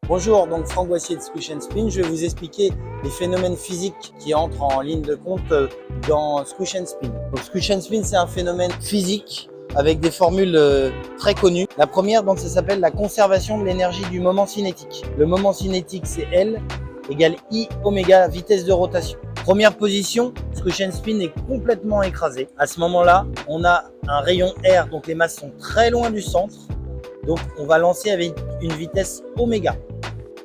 Bonjour, donc Franck Boissier de Squish and Spin. Je vais vous expliquer les phénomènes physiques qui entrent en ligne de compte dans Squish and Spin. Donc Squish and Spin, c'est un phénomène physique avec des formules très connues. La première, donc, ça s'appelle la conservation de l'énergie du moment cinétique. Le moment cinétique, c'est L égale I oméga, vitesse de rotation. Première position, Squish and Spin est complètement écrasé. À ce moment-là, on a un rayon R, donc les masses sont très loin du centre. Donc on va lancer avec une vitesse oméga.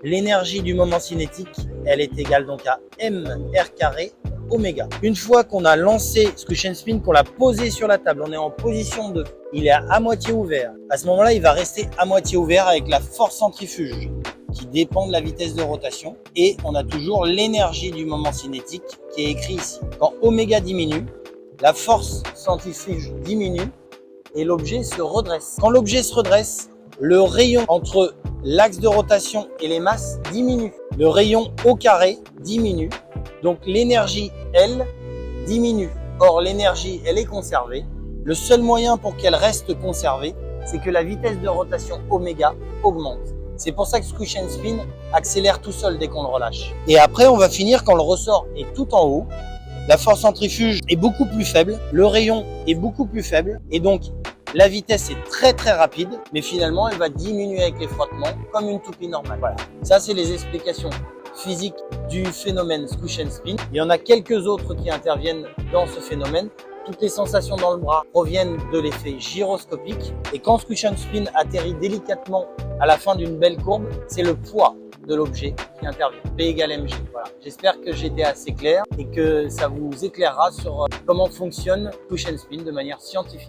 L'énergie du moment cinétique, elle est égale donc à mr carré oméga. Une fois qu'on a lancé Squish and Spin, qu'on l'a posé sur la table, on est en position 2. Il est à moitié ouvert. À ce moment-là, il va rester à moitié ouvert avec la force centrifuge qui dépend de la vitesse de rotation. Et on a toujours l'énergie du moment cinétique qui est écrit ici. Quand oméga diminue, la force centrifuge diminue et l'objet se redresse. Quand l'objet se redresse, le rayon entre l'axe de rotation et les masses diminue. Le rayon au carré diminue. Donc l'énergie, elle, diminue. Or, l'énergie, elle est conservée. Le seul moyen pour qu'elle reste conservée, c'est que la vitesse de rotation oméga augmente. C'est pour ça que Squish and Spin accélère tout seul dès qu'on le relâche. Et après, on va finir quand le ressort est tout en haut. La force centrifuge est beaucoup plus faible. Le rayon est beaucoup plus faible. Et donc, la vitesse est très rapide, mais finalement, elle va diminuer avec les frottements comme une toupie normale. Voilà. Ça, c'est les explications physiques du phénomène Squish and Spin. Il y en a quelques autres qui interviennent dans ce phénomène. Toutes les sensations dans le bras proviennent de l'effet gyroscopique. Et quand Squish and Spin atterrit délicatement à la fin d'une belle courbe, c'est le poids de l'objet qui intervient. P égale mg. Voilà. J'espère que j'ai été assez clair et que ça vous éclairera sur comment fonctionne Squish and Spin de manière scientifique.